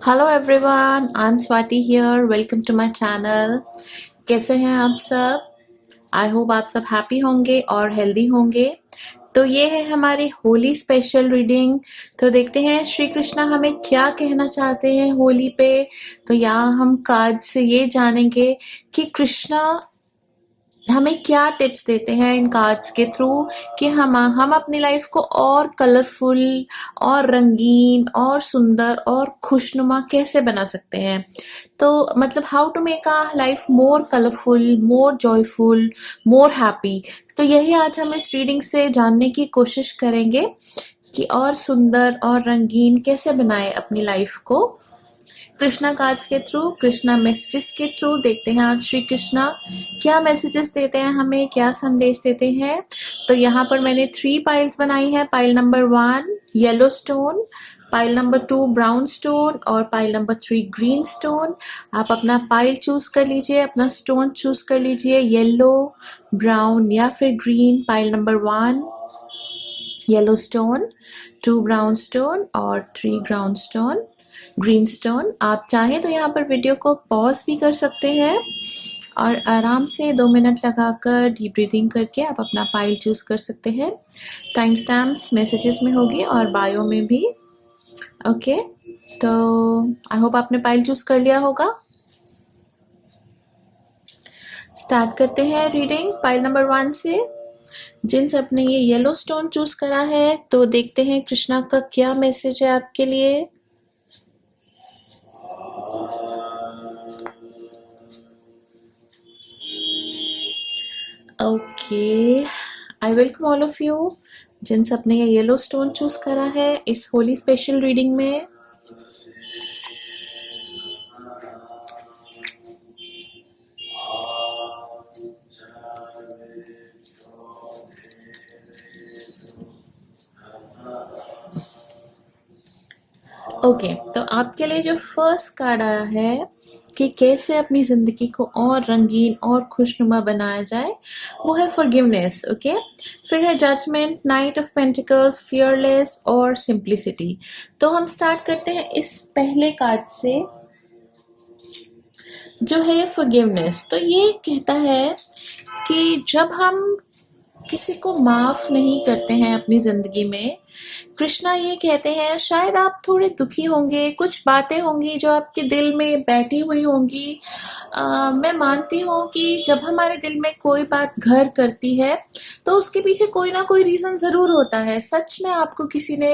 Hello everyone, I am Swati here. Welcome to my channel. कैसे हैं आप सब? आई होप आप सब हैप्पी होंगे और हेल्दी होंगे। तो ये है हमारी होली स्पेशल रीडिंग। तो देखते हैं श्री कृष्णा हमें क्या कहना चाहते हैं होली पे। तो यहाँ हम कार्ड से ये जानेंगे कि कृष्णा हमें क्या टिप्स देते हैं इन कार्ड्स के थ्रू कि हम अपनी लाइफ को और कलरफुल और रंगीन और सुंदर और खुशनुमा कैसे बना सकते हैं। तो मतलब how to make a life more colourful, more joyful, more happy. तो यही आज हम इस रीडिंग से जानने की कोशिश करेंगे कि और सुंदर और रंगीन कैसे बनाए अपनी लाइफ को कृष्णा कार्ड्स के थ्रू, कृष्णा मैसेजेस के थ्रू। देखते हैं आज श्री कृष्णा क्या मैसेजेस देते हैं हमें, क्या संदेश देते हैं। तो यहाँ पर मैंने 3 पाइल्स बनाई है। Pile number 1 yellow stone, pile number 2 brown stone और पाइल नंबर 3 ग्रीन स्टोन। आप अपना पाइल चूज कर लीजिए, अपना स्टोन चूज कर लीजिए, येलो, ब्राउन या फिर green. Pile number 1 yellow stone, 2 brown stone और 3 ग्रीन स्टोन। आप चाहें तो यहाँ पर वीडियो को पॉज भी कर सकते हैं और आराम से 2 मिनट लगाकर डीप ब्रीदिंग करके आप अपना पाइल चूज कर सकते हैं। टाइम स्टैम्प्स मैसेजेस में होगी और बायो में भी। ओके, तो आई होप आपने पाइल चूज कर लिया होगा। स्टार्ट करते हैं रीडिंग पाइल नंबर 1 से। जिन सब ने ये येलो स्टोन चूज करा है तो देखते हैं कृष्णा का क्या मैसेज है आपके लिए। Okay, I welcome all of you जिन सब ने ये येलो स्टोन चूज करा है इस होली स्पेशल रीडिंग में। ओके, तो आपके लिए जो फर्स्ट कार्ड आया है कि कैसे अपनी जिंदगी को और रंगीन और खुशनुमा बनाया जाए, वो है फॉरगिवनेस। ओके, फिर है judgement, knight of pentacles, fearless और सिंप्लिसिटी। तो हम स्टार्ट करते हैं इस पहले कार्ड से जो है फॉरगिवनेस। तो ये कहता है कि जब हम किसी को माफ नहीं करते हैं अपनी जिंदगी में, कृष्णा ये कहते हैं शायद आप थोड़े दुखी होंगे, कुछ बातें होंगी जो आपके दिल में बैठी हुई होंगी। मैं मानती हूँ कि जब हमारे दिल में कोई बात घर करती है तो उसके पीछे कोई ना कोई रीज़न ज़रूर होता है। सच में आपको किसी ने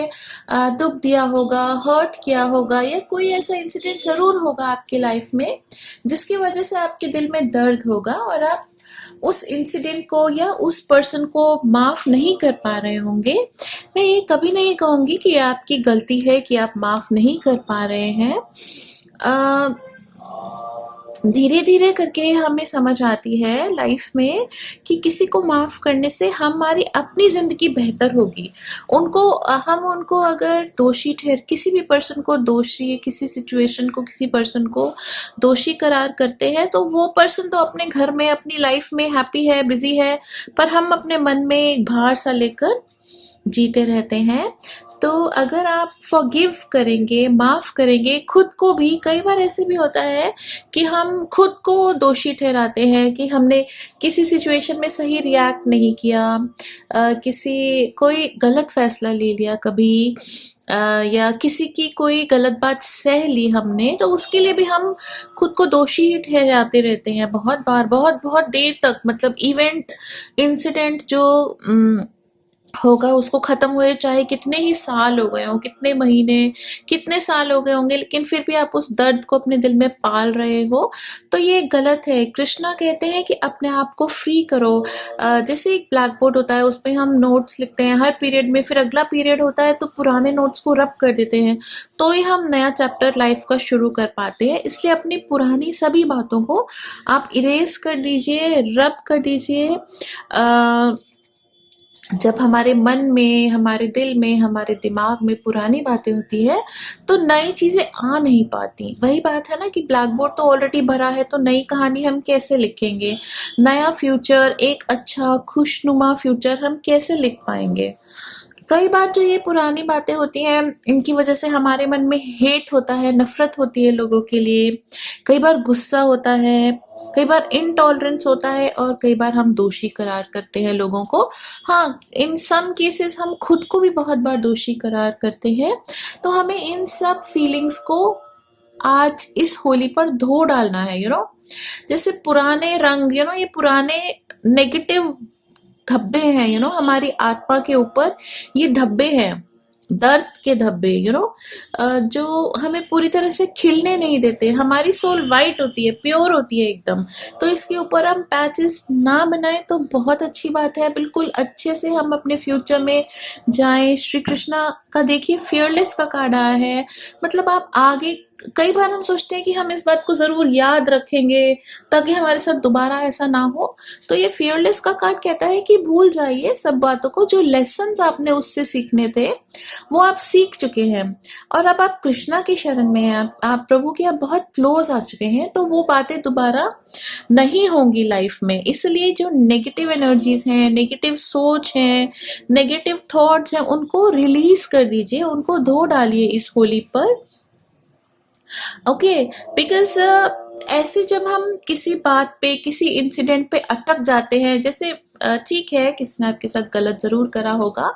दुख दिया होगा, हर्ट किया होगा या कोई ऐसा इंसिडेंट ज़रूर होगा आपकी लाइफ में जिसकी वजह से आपके दिल में दर्द होगा और आप उस इंसिडेंट को या उस पर्सन को माफ नहीं कर पा रहे होंगे। मैं ये कभी नहीं कहूँगी कि आपकी गलती है कि आप माफ नहीं कर पा रहे हैं। धीरे धीरे करके हमें समझ आती है लाइफ में कि किसी को माफ करने से हमारी अपनी जिंदगी बेहतर होगी। हम उनको अगर दोषी किसी भी पर्सन को दोषी, किसी सिचुएशन को, किसी पर्सन को दोषी करार करते हैं तो वो पर्सन तो अपने घर में अपनी लाइफ में हैप्पी है, बिजी है, पर हम अपने मन में एक भार सा लेकर जीते रहते हैं। तो अगर आप फॉरगिव करेंगे, माफ करेंगे खुद को भी, कई बार ऐसे भी होता है कि हम खुद को दोषी ठहराते हैं कि हमने किसी सिचुएशन में सही रिएक्ट नहीं किया, कोई गलत फैसला ले लिया कभी, या किसी की कोई गलत बात सह ली हमने, तो उसके लिए भी हम खुद को दोषी ही ठहराते रहते हैं बहुत बार, बहुत बहुत देर तक। मतलब इंसिडेंट जो होगा उसको खत्म हुए चाहे कितने ही साल हो गए हों, कितने महीने, कितने साल हो गए होंगे, लेकिन फिर भी आप उस दर्द को अपने दिल में पाल रहे हो, तो ये गलत है। कृष्णा कहते हैं कि अपने आप को फ्री करो। जैसे एक ब्लैक बोर्ड होता है, उसमें हम नोट्स लिखते हैं हर पीरियड में, फिर अगला पीरियड होता है तो पुराने नोट्स को रब कर देते हैं, तो ही हम नया चैप्टर लाइफ का शुरू कर पाते हैं। इसलिए अपनी पुरानी सभी बातों को आप इरेज कर दीजिए, रब कर दीजिए। जब हमारे मन में, हमारे दिल में, हमारे दिमाग में पुरानी बातें होती है तो नई चीजें आ नहीं पाती। वही बात है ना कि ब्लैक बोर्ड तो ऑलरेडी भरा है, तो नई कहानी हम कैसे लिखेंगे, नया फ्यूचर, एक अच्छा खुशनुमा फ्यूचर हम कैसे लिख पाएंगे। कई बार जो ये पुरानी बातें होती हैं, इनकी वजह से हमारे मन में हेट होता है, नफरत होती है लोगों के लिए। कई बार गुस्सा होता है, कई बार इनटॉलरेंस होता है, और कई बार हम दोषी करार करते हैं लोगों को। हाँ, इन सम केसेस हम खुद को भी बहुत बार दोषी करार करते हैं। तो हमें इन सब फीलिंग्स को आज इस होली पर धो डालना है, जैसे पुराने रंग, ये पुराने नेगेटिव धब्बे हैं, हमारी आत्मा के ऊपर ये धब्बे हैं, दर्द के धब्बे, जो हमें पूरी तरह से खिलने नहीं देते। हमारी सोल वाइट होती है, प्योर होती है एकदम। तो इसके ऊपर हम पैचेस ना बनाएं तो बहुत अच्छी बात है। बिल्कुल अच्छे से हम अपने फ्यूचर में जाएं। श्री कृष्णा का देखिए फियरलेस का कार्ड आया है, मतलब आप आगे, कई बार हम सोचते हैं कि हम इस बात को जरूर याद रखेंगे ताकि हमारे साथ दोबारा ऐसा ना हो। तो ये फियरलेस का कार्ड कहता है कि भूल जाइए सब बातों को, जो लेसन्स आपने उससे सीखने थे वो आप सीख चुके हैं, और अब आप कृष्णा की शरण में हैं, आप प्रभु के आप बहुत क्लोज आ चुके हैं। तो वो बातें दोबारा नहीं होंगी लाइफ में। इसलिए जो नेगेटिव एनर्जीज हैं, नेगेटिव सोच है, नेगेटिव थॉट्स हैं, उनको रिलीज कर दीजिए, उनको धो डालिए इस होली पर। ओके, बिकॉज ऐसे जब हम किसी बात पे, किसी इंसिडेंट पे अटक जाते हैं, जैसे ठीक है किसी ने आपके साथ गलत जरूर करा होगा,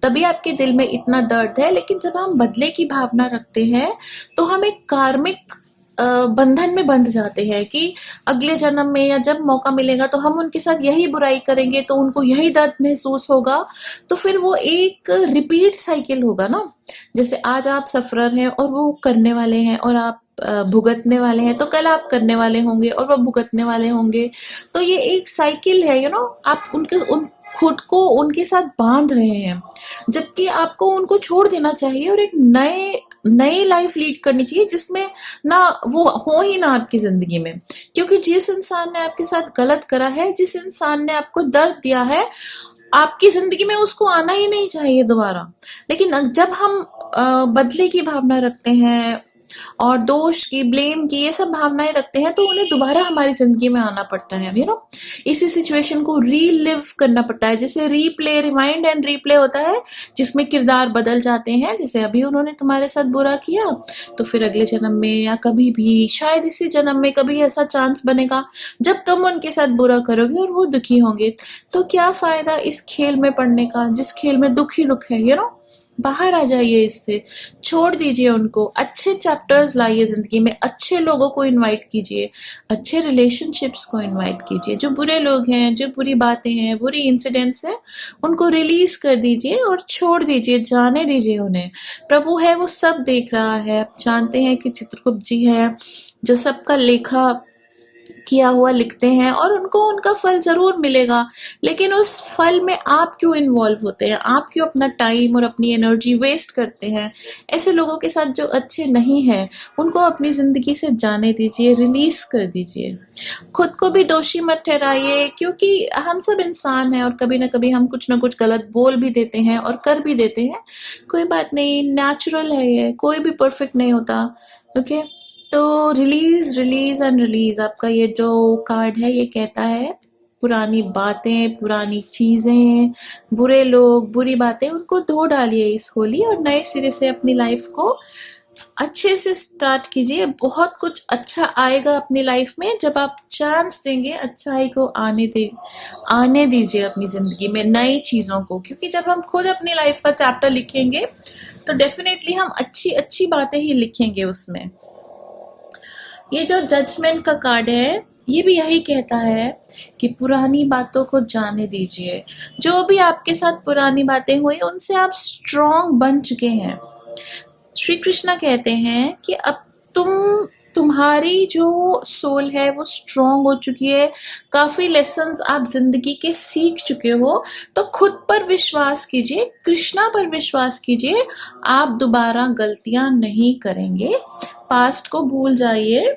तभी आपके दिल में इतना दर्द है, लेकिन जब हम बदले की भावना रखते हैं तो हम एक कार्मिक बंधन में बंध जाते हैं कि अगले जन्म में या जब मौका मिलेगा तो हम उनके साथ यही बुराई करेंगे, तो उनको यही दर्द महसूस होगा। तो फिर वो एक रिपीट साइकिल होगा ना। जैसे आज आप सफरर हैं और वो करने वाले हैं, और आप भुगतने वाले हैं, तो कल आप करने वाले होंगे और वो भुगतने वाले होंगे। तो ये एक साइकिल है, आप उन खुद को उनके साथ बांध रहे हैं, जबकि आपको उनको छोड़ देना चाहिए और एक नई लाइफ लीड करनी चाहिए जिसमें ना वो हो ही ना आपकी जिंदगी में। क्योंकि जिस इंसान ने आपके साथ गलत करा है, जिस इंसान ने आपको दर्द दिया है, आपकी जिंदगी में उसको आना ही नहीं चाहिए दोबारा। लेकिन जब हम बदले की भावना रखते हैं और दोष की, ब्लेम की, ये सब भावनाएं रखते हैं, तो उन्हें दोबारा हमारी जिंदगी में आना पड़ता है, इसी सिचुएशन को रीलिव करना पड़ता है। जैसे रीप्ले, रिमाइंड एंड रीप्ले होता है, जिसमें किरदार बदल जाते हैं। जैसे अभी उन्होंने तुम्हारे साथ बुरा किया, तो फिर अगले जन्म में या कभी भी, शायद इसी जन्म में कभी ऐसा चांस बनेगा जब तुम उनके साथ बुरा करोगे और वो दुखी होंगे। तो क्या फायदा इस खेल में पड़ने का, जिस खेल में दुख ही दुख है, बाहर आ जाइए इससे, छोड़ दीजिए उनको। अच्छे चैप्टर्स लाइए जिंदगी में, अच्छे लोगों को इनवाइट कीजिए, अच्छे रिलेशनशिप्स को इनवाइट कीजिए। जो बुरे लोग हैं, जो बुरी बातें हैं, बुरी इंसिडेंट्स हैं, उनको रिलीज कर दीजिए और छोड़ दीजिए, जाने दीजिए उन्हें। प्रभु है, वो सब देख रहा है। आप जानते हैं कि चित्रगुप्त जी है जो सबका लेखा किया हुआ लिखते हैं, और उनको उनका फल जरूर मिलेगा। लेकिन उस फल में आप क्यों इन्वॉल्व होते हैं? आप क्यों अपना टाइम और अपनी एनर्जी वेस्ट करते हैं? ऐसे लोगों के साथ जो अच्छे नहीं हैं, उनको अपनी जिंदगी से जाने दीजिए, रिलीज कर दीजिए। खुद को भी दोषी मत ठहराइए, क्योंकि हम सब इंसान हैं और कभी ना कभी हम कुछ ना कुछ गलत बोल भी देते हैं और कर भी देते हैं। कोई बात नहीं, नेचुरल है ये, कोई भी परफेक्ट नहीं होता। ओके, तो रिलीज रिलीज एंड रिलीज, आपका ये जो कार्ड है ये कहता है पुरानी बातें, पुरानी चीजें, बुरे लोग, बुरी बातें, उनको धो डालिए इस होली, और नए सिरे से अपनी लाइफ को अच्छे से स्टार्ट कीजिए। बहुत कुछ अच्छा आएगा अपनी लाइफ में जब आप चांस देंगे अच्छाई को आने दीजिए अपनी जिंदगी में, नई चीजों को। क्योंकि जब हम खुद अपनी लाइफ का चैप्टर लिखेंगे तो डेफिनेटली हम अच्छी अच्छी बातें ही लिखेंगे उसमें। ये जो जजमेंट का कार्ड है, ये भी यही कहता है कि पुरानी बातों को जाने दीजिए। जो भी आपके साथ पुरानी बातें हुई, उनसे आप स्ट्रॉन्ग बन चुके हैं। श्री कृष्णा कहते हैं कि अब तुम्हारी जो सोल है वो स्ट्रॉन्ग हो चुकी है, काफी लेसन्स आप जिंदगी के सीख चुके हो। तो खुद पर विश्वास कीजिए, कृष्णा पर विश्वास कीजिए, आप दोबारा गलतियां नहीं करेंगे। पास्ट को भूल जाइए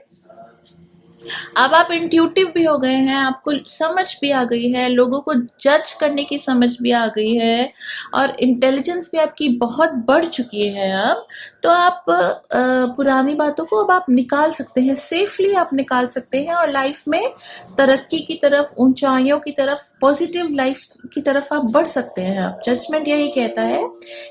अब आप इंट्यूटिव भी हो गए हैं, आपको समझ भी आ गई है, लोगों को जज करने की समझ भी आ गई है और इंटेलिजेंस भी आपकी बहुत बढ़ चुकी है अब। तो आप पुरानी बातों को अब आप निकाल सकते हैं, सेफली आप निकाल सकते हैं और लाइफ में तरक्की की तरफ, ऊंचाइयों की तरफ, पॉजिटिव लाइफ की तरफ आप बढ़ सकते हैं। अब जजमेंट यही कहता है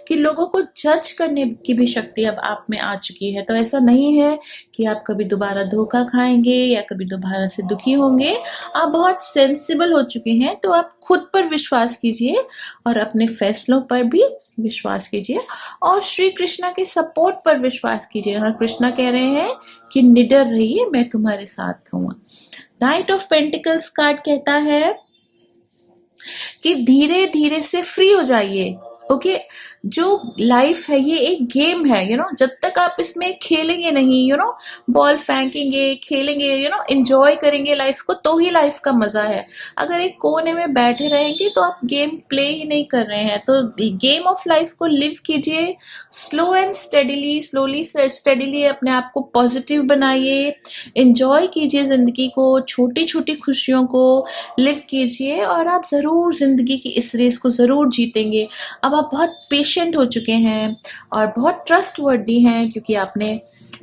कि लोगों को जज करने की भी शक्ति अब आप में आ चुकी है। तो ऐसा नहीं है कि आप कभी दोबारा धोखा खाएंगे या कभी दोबारा से दुखी होंगे। आप बहुत सेंसिबल हो चुके हैं, तो आप खुद पर विश्वास कीजिए और अपने फैसलों पर भी विश्वास कीजिए और श्री कृष्णा के सपोर्ट पर विश्वास कीजिए। हाँ, कृष्णा कह रहे हैं कि निडर रहिए, मैं तुम्हारे साथ हूँ। नाइट ऑफ पेंटिकल्स कार्ड कहता है कि धीरे धीरे से फ्री हो जाइए। ओके, जो लाइफ है ये एक गेम है, जब तक आप इसमें खेलेंगे नहीं, बॉल फेंकेंगे, खेलेंगे, एंजॉय करेंगे लाइफ को, तो ही लाइफ का मजा है। अगर एक कोने में बैठे रहेंगे तो आप गेम प्ले ही नहीं कर रहे हैं। तो गेम ऑफ लाइफ को लिव कीजिए, स्लो एंड स्लोली स्टेडिली अपने आप को पॉजिटिव बनाइए, एंजॉय कीजिए जिंदगी को, छोटी छोटी खुशियों को लिव कीजिए और आप जरूर जिंदगी की इस रेस को जरूर जीतेंगे। अब आप बहुत पेशेंट हो चुके हैं और बहुत ट्रस्टवर्दी हैं, क्योंकि आपने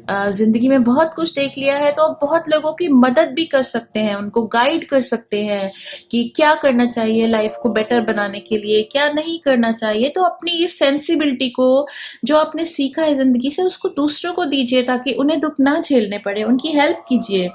जिंदगी में बहुत कुछ देख लिया है। तो आप बहुत लोगों की मदद भी कर सकते हैं, उनको गाइड कर सकते हैं कि क्या करना चाहिए लाइफ को बेटर बनाने के लिए, क्या नहीं करना चाहिए। तो अपनी इस सेंसिबिलिटी को, जो आपने सीखा है जिंदगी से, उसको दूसरों को दीजिए ताकि उन्हें दुख ना झेलने पड़े, उनकी हेल्प कीजिए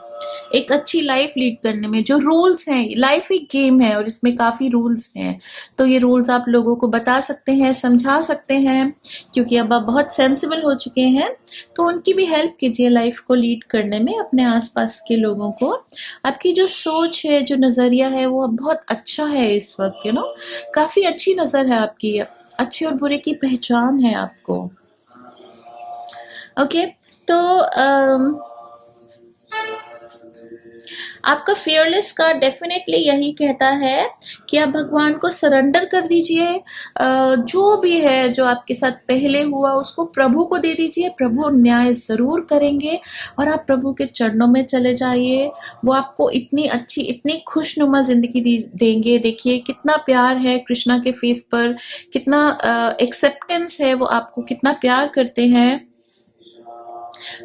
एक अच्छी लाइफ लीड करने में। जो रूल्स हैं, लाइफ एक गेम है और इसमें काफी रूल्स हैं, तो ये रूल्स आप लोगों को बता सकते हैं, समझा सकते हैं, क्योंकि अब आप बहुत सेंसिबल हो चुके हैं। तो उनकी भी हेल्प कीजिए लाइफ को लीड करने में, अपने आसपास के लोगों को। आपकी जो सोच है, जो नजरिया है, वो बहुत अच्छा है इस वक्त, काफी अच्छी नजर है आपकी, अच्छे और बुरे की पहचान है आपको। ओके, तो आपका फियरलेस कार्ड डेफिनेटली यही कहता है कि आप भगवान को सरेंडर कर दीजिए। जो भी है, जो आपके साथ पहले हुआ, उसको प्रभु को दे दीजिए। प्रभु न्याय जरूर करेंगे और आप प्रभु के चरणों में चले जाइए। वो आपको इतनी अच्छी, इतनी खुशनुमा जिंदगी देंगे। देखिए कितना प्यार है कृष्णा के फेस पर, कितना एक्सेप्टेंस है, वो आपको कितना प्यार करते हैं।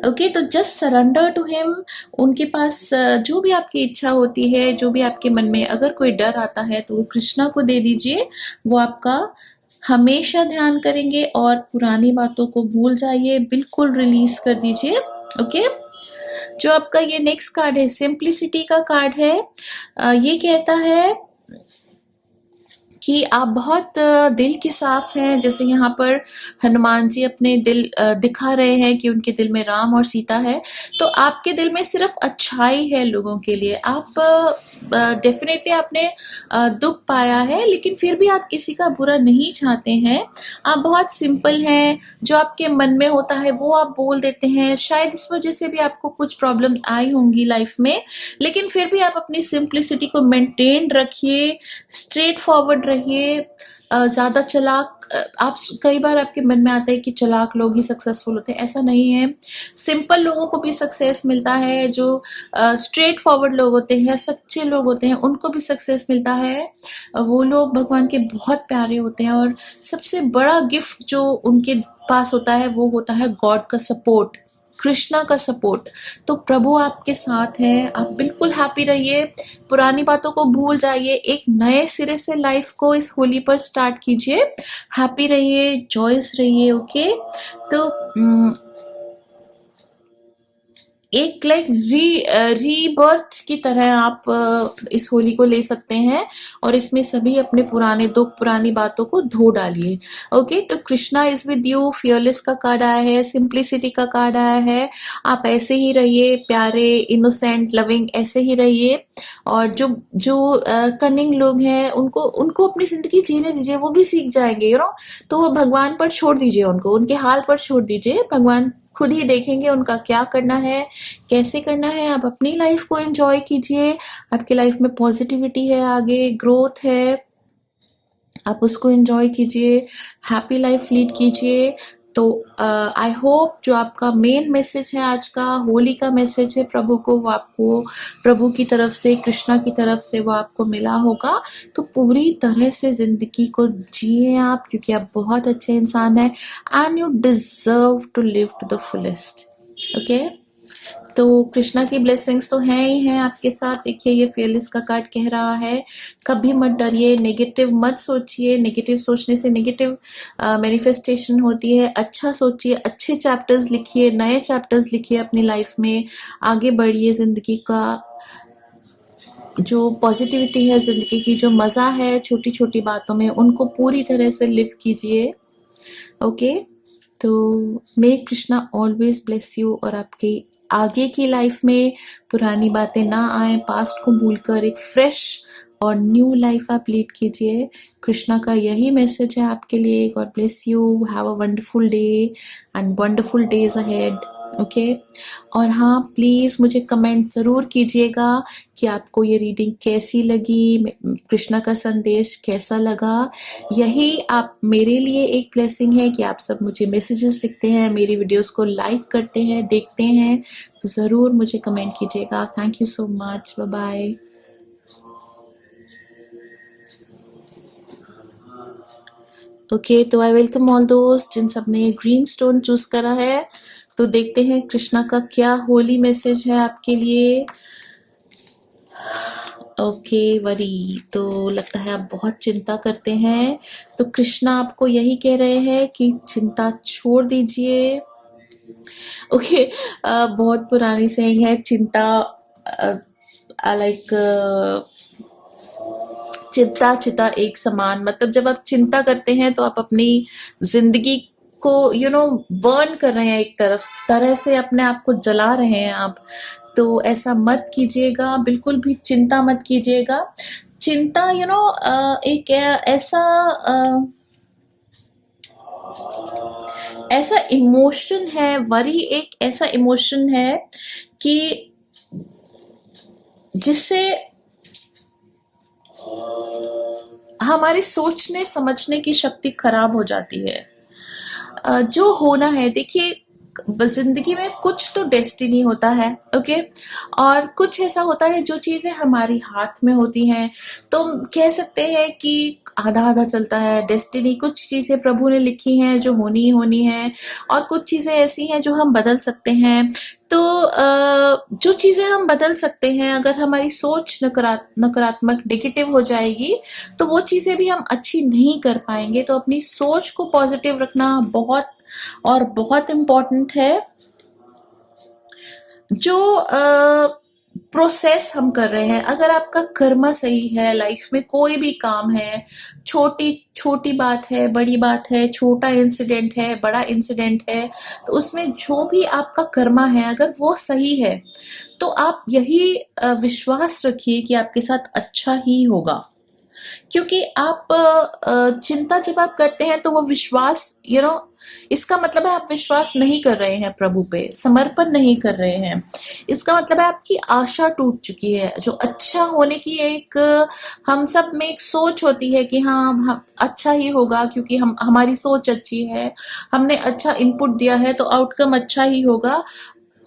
ओके, तो जस्ट सरेंडर टू हिम। उनके पास जो भी आपकी इच्छा होती है, जो भी आपके मन में अगर कोई डर आता है, तो वो कृष्णा को दे दीजिए। वो आपका हमेशा ध्यान करेंगे और पुरानी बातों को भूल जाइए, बिल्कुल रिलीज कर दीजिए। ओके, जो आपका ये नेक्स्ट कार्ड है, सिंप्लिसिटी का कार्ड है। ये कहता है कि आप बहुत दिल के साफ हैं। जैसे यहाँ पर हनुमान जी अपने दिल दिखा रहे हैं कि उनके दिल में राम और सीता है, तो आपके दिल में सिर्फ अच्छाई है लोगों के लिए। आप डेफिनेटली आपने दुख पाया है, लेकिन फिर भी आप किसी का बुरा नहीं चाहते हैं। आप बहुत सिंपल हैं, जो आपके मन में होता है वो आप बोल देते हैं। शायद इस वजह से भी आपको कुछ प्रॉब्लम्स आई होंगी लाइफ में, लेकिन फिर भी आप अपनी सिंप्लिसिटी को मेंटेन रखिए, स्ट्रेट फॉरवर्ड रहिए। ज्यादा चलाक, आप कई बार आपके मन में आता है कि चलाक लोग ही सक्सेसफुल होते हैं, ऐसा नहीं है। सिंपल लोगों को भी सक्सेस मिलता है, जो स्ट्रेट फॉरवर्ड लोग होते हैं, सच्चे लोग होते हैं, उनको भी सक्सेस मिलता है। वो लोग भगवान के बहुत प्यारे होते हैं और सबसे बड़ा गिफ्ट जो उनके पास होता है वो होता है गॉड का सपोर्ट, कृष्णा का सपोर्ट। तो प्रभु आपके साथ है, आप बिल्कुल हैप्पी रहिए, पुरानी बातों को भूल जाइए, एक नए सिरे से लाइफ को इस होली पर स्टार्ट कीजिए। हैप्पी रहिए, जॉयस रहिए। ओके, तो एक लाइक रीबर्थ की तरह आप इस होली को ले सकते हैं और इसमें सभी अपने पुराने दुख, पुरानी बातों को धो डालिए। ओके, तो Krishna is with you, fearless का कार्ड आया है, सिंप्लिसिटी का कार्ड आया है। आप ऐसे ही रहिए, प्यारे, इनोसेंट, लविंग, ऐसे ही रहिए। और जो जो कनिंग लोग हैं, उनको उनको अपनी जिंदगी जीने दीजिए, वो भी सीख जाएंगे, तो वो भगवान पर छोड़ दीजिए, उनको उनके हाल पर छोड़ दीजिए। भगवान खुद ही देखेंगे उनका क्या करना है, कैसे करना है। आप अपनी लाइफ को एंजॉय कीजिए, आपकी लाइफ में पॉजिटिविटी है, आगे ग्रोथ है, आप उसको एंजॉय कीजिए, हैप्पी लाइफ लीड कीजिए। तो आई होप जो आपका मेन मैसेज है आज का, होली का मैसेज है प्रभु को, वो आपको प्रभु की तरफ से, कृष्णा की तरफ से वो आपको मिला होगा। तो पूरी तरह से ज़िंदगी को जिए आप, क्योंकि आप बहुत अच्छे इंसान हैं and you deserve to live to the fullest. Okay, तो कृष्णा की ब्लेसिंग्स तो हैं ही हैं आपके साथ। देखिए ये फेयरलेस का कार्ड कह रहा है कभी मत डरिए, नेगेटिव मत सोचिए, नेगेटिव सोचने से नेगेटिव मैनिफेस्टेशन होती है। अच्छा सोचिए, अच्छे चैप्टर्स लिखिए, नए चैप्टर्स लिखिए अपनी लाइफ में, आगे बढ़िए। ज़िंदगी का जो पॉजिटिविटी है, ज़िंदगी की जो मज़ा है छोटी छोटी बातों में, उनको पूरी तरह से लिव कीजिए। ओके, तो मे कृष्णा ऑलवेज ब्लेस यू, और आपकी आगे की लाइफ में पुरानी बातें ना आए, पास्ट को भूलकर एक फ्रेश और न्यू लाइफ आप लीड कीजिए। कृष्णा का यही मैसेज है आपके लिए। God bless you, have a wonderful day and wonderful days ahead. Okay, और हाँ प्लीज़ मुझे कमेंट ज़रूर कीजिएगा कि आपको ये रीडिंग कैसी लगी, कृष्णा का संदेश कैसा लगा। यही आप मेरे लिए एक ब्लेसिंग है कि आप सब मुझे मैसेजेस लिखते हैं, मेरी वीडियोस को लाइक करते हैं, देखते हैं, तो ज़रूर मुझे कमेंट कीजिएगा। Thank you so much, bye bye. Okay, तो आई वेलकम ऑल दोस्त जिन सब ने ग्रीन स्टोन चूज करा है। तो देखते हैं कृष्णा का क्या होली मैसेज है आपके लिए। ओके वरी, तो लगता है आप बहुत चिंता करते हैं, तो कृष्णा आपको यही कह रहे हैं कि चिंता छोड़ दीजिए। ओके, बहुत पुरानी सेइंग है, चिंता लाइक चिंता चिता एक समान। मतलब जब आप चिंता करते हैं तो आप अपनी जिंदगी को बर्न कर रहे हैं, एक तरह से अपने आप को जला रहे हैं आप। तो ऐसा मत कीजिएगा, बिल्कुल भी चिंता मत कीजिएगा। चिंता एक ऐसा इमोशन है, वरी एक ऐसा इमोशन है कि जिससे हमारी सोचने समझने की शक्ति खराब हो जाती है। जो होना है, देखिए जिंदगी में कुछ तो डेस्टिनी होता है, ओके, और कुछ ऐसा होता है जो चीजें हमारी हाथ में होती हैं। तो कह सकते हैं कि आधा आधा चलता है डेस्टिनी। कुछ चीजें प्रभु ने लिखी हैं जो होनी ही होनी है, और कुछ चीजें ऐसी हैं जो हम बदल सकते हैं। तो जो चीजें हम बदल सकते हैं, अगर हमारी सोच नकारात्मक नेगेटिव हो जाएगी तो वो चीजें भी हम अच्छी नहीं कर पाएंगे। तो अपनी सोच को पॉजिटिव रखना बहुत और बहुत इम्पोर्टेंट है। जो प्रोसेस हम कर रहे हैं, अगर आपका कर्मा सही है, लाइफ में कोई भी काम है, छोटी छोटी बात है, बड़ी बात है, छोटा इंसिडेंट है, बड़ा इंसिडेंट है, तो उसमें जो भी आपका कर्मा है अगर वो सही है तो आप यही विश्वास रखिए कि आपके साथ अच्छा ही होगा। क्योंकि आप चिंता जब आप करते हैं तो वो विश्वास इसका मतलब है आप विश्वास नहीं कर रहे हैं प्रभु पे, समर्पण नहीं कर रहे हैं। इसका मतलब है आपकी आशा टूट चुकी है। जो अच्छा होने की एक हम सब में एक सोच होती है कि हाँ हम अच्छा ही होगा, क्योंकि हमारी सोच अच्छी है, हमने अच्छा इनपुट दिया है तो आउटकम अच्छा ही होगा,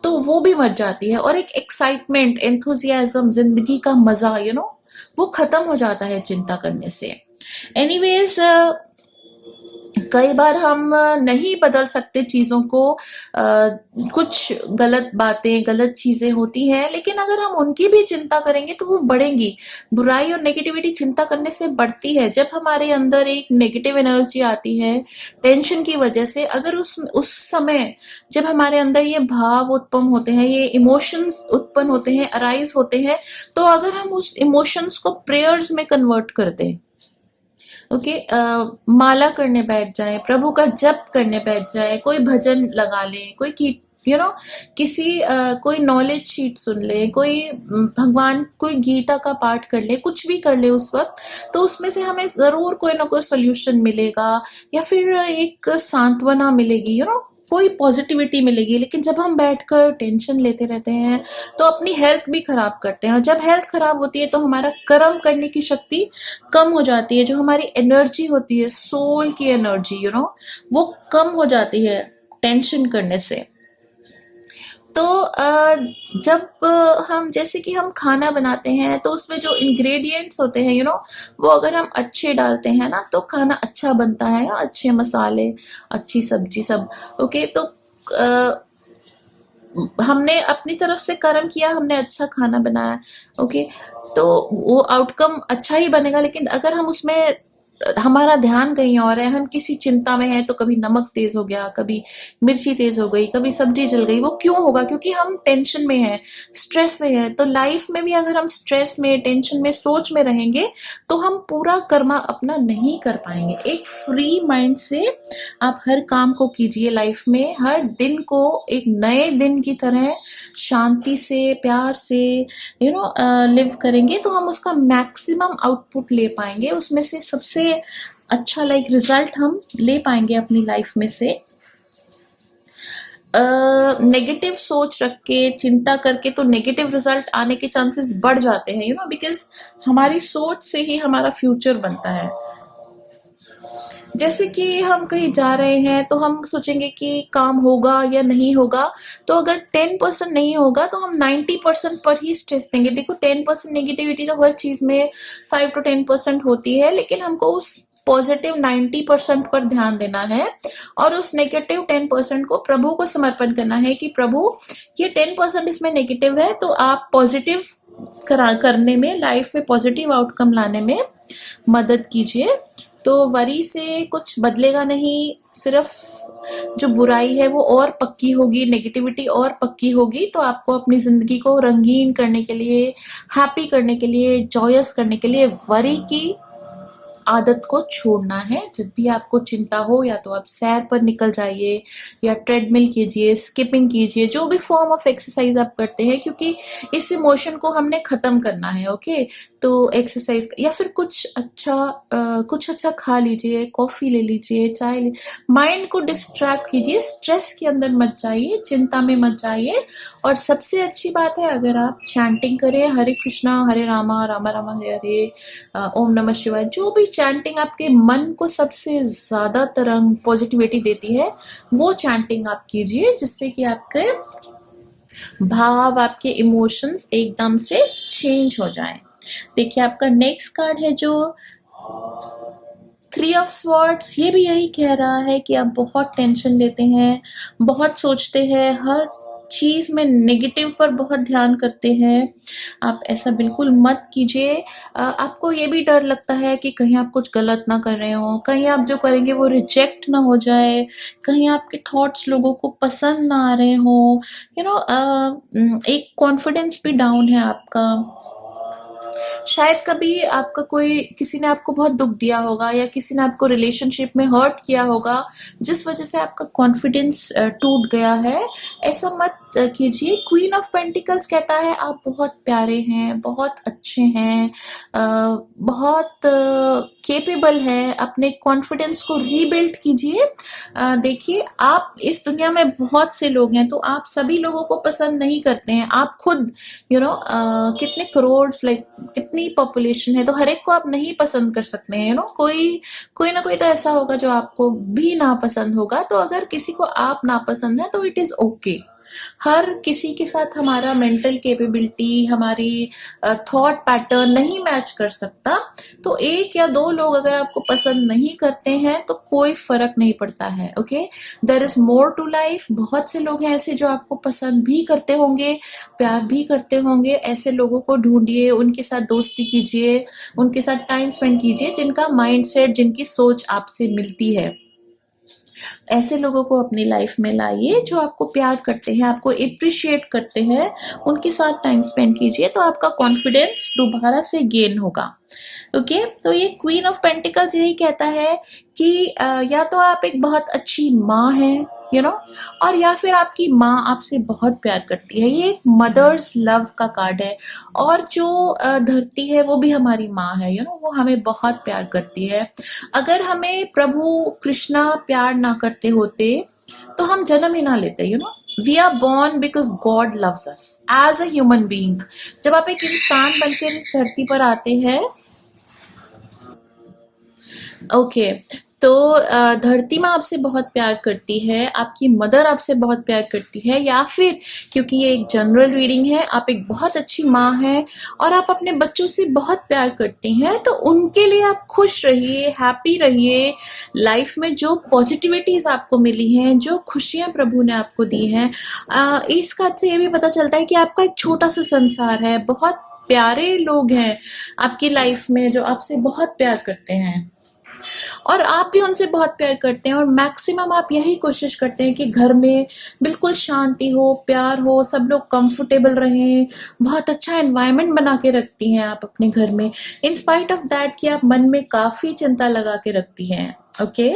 तो वो भी मर जाती है। और एक एक्साइटमेंट, एंथुजियाज्म, जिंदगी का मजा वो खत्म हो जाता है चिंता करने से। एनीवेज, कई बार हम नहीं बदल सकते चीजों को, कुछ गलत बातें, गलत चीजें होती हैं, लेकिन अगर हम उनकी भी चिंता करेंगे तो वो बढ़ेंगी। बुराई और नेगेटिविटी चिंता करने से बढ़ती है। जब हमारे अंदर एक नेगेटिव एनर्जी आती है टेंशन की वजह से, अगर उस समय जब हमारे अंदर ये भाव उत्पन्न होते हैं, ये इमोशंस उत्पन्न होते हैं, अराइज होते हैं, तो अगर हम उस इमोशंस को प्रेयर्स में कन्वर्ट कर दें, ओके, माला करने बैठ जाए, प्रभु का जप करने बैठ जाए, कोई भजन लगा ले, कोई किसी कोई नॉलेज शीट सुन ले, कोई भगवान, कोई गीता का पाठ कर ले, कुछ भी कर ले उस वक्त, तो उसमें से हमें जरूर कोई ना कोई सोल्यूशन मिलेगा या फिर एक सांत्वना मिलेगी। कोई पॉजिटिविटी मिलेगी। लेकिन जब हम बैठकर टेंशन लेते रहते हैं तो अपनी हेल्थ भी खराब करते हैं, और जब हेल्थ खराब होती है तो हमारा कर्म करने की शक्ति कम हो जाती है। जो हमारी एनर्जी होती है, सोल की एनर्जी वो कम हो जाती है टेंशन करने से। तो जब हम जैसे कि हम खाना बनाते हैं तो उसमें जो इंग्रेडिएंट्स होते हैं वो अगर हम अच्छे डालते हैं ना तो खाना अच्छा बनता है, अच्छे मसाले, अच्छी सब्जी सब। ओके, तो हमने अपनी तरफ से कर्म किया, हमने अच्छा खाना बनाया। ओके, तो वो आउटकम अच्छा ही बनेगा। लेकिन अगर हम उसमें हमारा ध्यान कहीं और है, हम किसी चिंता में हैं, तो कभी नमक तेज हो गया, कभी मिर्ची तेज हो गई, कभी सब्जी जल गई, वो क्यों होगा? क्योंकि हम टेंशन में हैं, स्ट्रेस में हैं। तो लाइफ में भी अगर हम स्ट्रेस में, टेंशन में, सोच में रहेंगे तो हम पूरा कर्मा अपना नहीं कर पाएंगे। एक फ्री माइंड से आप हर काम को कीजिए लाइफ में, हर दिन को एक नए दिन की तरह शांति से, प्यार से लिव करेंगे तो हम उसका मैक्सिमम आउटपुट ले पाएंगे, उसमें से सबसे अच्छा रिजल्ट हम ले पाएंगे अपनी लाइफ में से। नेगेटिव सोच रख के, चिंता करके तो नेगेटिव रिजल्ट आने के चांसेस बढ़ जाते हैं बिकॉज हमारी सोच से ही हमारा फ्यूचर बनता है। जैसे कि हम कहीं जा रहे हैं तो हम सोचेंगे कि काम होगा या नहीं होगा, तो अगर 10% नहीं होगा तो हम 90% पर ही स्ट्रेस देंगे। देखो 10% नेगेटिविटी तो हर चीज में 5 to 10% होती है, लेकिन हमको उस पॉजिटिव 90% पर ध्यान देना है और उस नेगेटिव 10% को प्रभु को समर्पण करना है कि प्रभु ये 10% इसमें नेगेटिव है, तो आप पॉजिटिव करने में, लाइफ में पॉजिटिव आउटकम लाने में मदद कीजिए। तो वरी से कुछ बदलेगा नहीं, सिर्फ जो बुराई है वो और पक्की होगी, नेगेटिविटी और पक्की होगी। तो आपको अपनी जिंदगी को रंगीन करने के लिए, हैप्पी करने के लिए, जॉयस करने के लिए वरी की आदत को छोड़ना है। जब भी आपको चिंता हो, या तो आप सैर पर निकल जाइए, या ट्रेडमिल कीजिए, स्किपिंग कीजिए, जो भी फॉर्म ऑफ एक्सरसाइज आप करते हैं, क्योंकि इस इमोशन को हमने खत्म करना है। ओके, तो एक्सरसाइज या फिर कुछ अच्छा खा लीजिए, कॉफी ले लीजिए, चाय माइंड को डिस्ट्रैक्ट कीजिए, स्ट्रेस के अंदर मत जाइए, चिंता में मत जाइए। और सबसे अच्छी बात है अगर आप चैंटिंग करें, हरे कृष्णा हरे रामा रामा रामा हरे हरे, ओम नमः शिवाय। जो भी चैंटिंग आपके मन को सबसे ज्यादा तरंग पॉजिटिविटी देती है, वो चैंटिंग आप कीजिए, जिससे कि आपके भाव, आपके इमोशंस एकदम से चेंज हो जाएं। देखिए आपका नेक्स्ट कार्ड है जो 3 of Swords, ये भी यही कह रहा है कि आप बहुत टेंशन लेते हैं, बहुत सोचते हैं, हर चीज में नेगेटिव पर बहुत ध्यान करते हैं। आप ऐसा बिल्कुल मत कीजिए। आपको ये भी डर लगता है कि कहीं आप कुछ गलत ना कर रहे हो, कहीं आप जो करेंगे वो रिजेक्ट ना हो जाए, कहीं आपके थॉट्स लोगों को पसंद ना आ रहे हो। एक कॉन्फिडेंस भी डाउन है आपका। शायद कभी आपका किसी ने आपको बहुत दुख दिया होगा, या किसी ने आपको रिलेशनशिप में हर्ट किया होगा, जिस वजह से आपका कॉन्फिडेंस टूट गया है। ऐसा मत कीजिए। क्वीन ऑफ पेंटिकल्स कहता है आप बहुत प्यारे हैं, बहुत अच्छे हैं, बहुत केपेबल हैं। अपने कॉन्फिडेंस को रीबिल्ड कीजिए। देखिए आप इस दुनिया में बहुत से लोग हैं, तो आप सभी लोगों को पसंद नहीं करते हैं। आप खुद कितने करोड़, कितनी पॉपुलेशन है, तो हर एक को आप नहीं पसंद कर सकते हैं। कोई ना कोई तो ऐसा होगा जो आपको भी ना पसंद होगा। तो अगर किसी को आप ना पसंद है तो इट इज ओके। हर किसी के साथ हमारा मेंटल कैपेबिलिटी, हमारी थॉट पैटर्न नहीं मैच कर सकता। तो 1 या 2 लोग अगर आपको पसंद नहीं करते हैं तो कोई फर्क नहीं पड़ता है। Okay, there is more to life. बहुत से लोग हैं ऐसे जो आपको पसंद भी करते होंगे, प्यार भी करते होंगे। ऐसे लोगों को ढूंढिए, उनके साथ दोस्ती कीजिए, उनके साथ टाइम स्पेंड कीजिए, जिनका माइंडसेट, जिनकी सोच आपसे मिलती है। ऐसे लोगों को अपनी लाइफ में लाइए जो आपको प्यार करते हैं, आपको अप्रिशिएट करते हैं, उनके साथ टाइम स्पेंड कीजिए, तो आपका कॉन्फिडेंस दोबारा से गेन होगा। ओके, तो ये क्वीन ऑफ पेंटिकल्स यही कहता है कि या तो आप एक बहुत अच्छी माँ हैं, और या फिर आपकी माँ आपसे बहुत प्यार करती है। ये एक मदर्स लव का कार्ड है। और जो धरती है वो भी हमारी माँ है, वो हमें बहुत प्यार करती है। अगर हमें प्रभु कृष्णा प्यार ना करते होते तो हम जन्म ही ना लेते, we are born because God loves us as a human being. जब आप एक इंसान बनकर इस धरती पर आते हैं, ओके, तो धरती माँ आपसे बहुत प्यार करती है, आपकी मदर आपसे बहुत प्यार करती है, या फिर क्योंकि ये एक जनरल रीडिंग है, आप एक बहुत अच्छी माँ हैं और आप अपने बच्चों से बहुत प्यार करती हैं, तो उनके लिए आप खुश रहिए, हैप्पी रहिए। लाइफ में जो पॉजिटिविटीज आपको मिली हैं, जो खुशियाँ प्रभु ने आपको दी हैं, इस बात से ये भी पता चलता है कि आपका एक छोटा सा संसार है, बहुत प्यारे लोग हैं आपकी लाइफ में जो आपसे बहुत प्यार करते हैं और आप भी उनसे बहुत प्यार करते हैं। और मैक्सिमम आप यही कोशिश करते हैं कि घर में बिल्कुल शांति हो, प्यार हो, सब लोग कंफर्टेबल रहें, बहुत अच्छा एनवायरनमेंट बना के रखती हैं आप अपने घर में, इन स्पाइट ऑफ दैट कि आप मन में काफ़ी चिंता लगा के रखती हैं। ओके,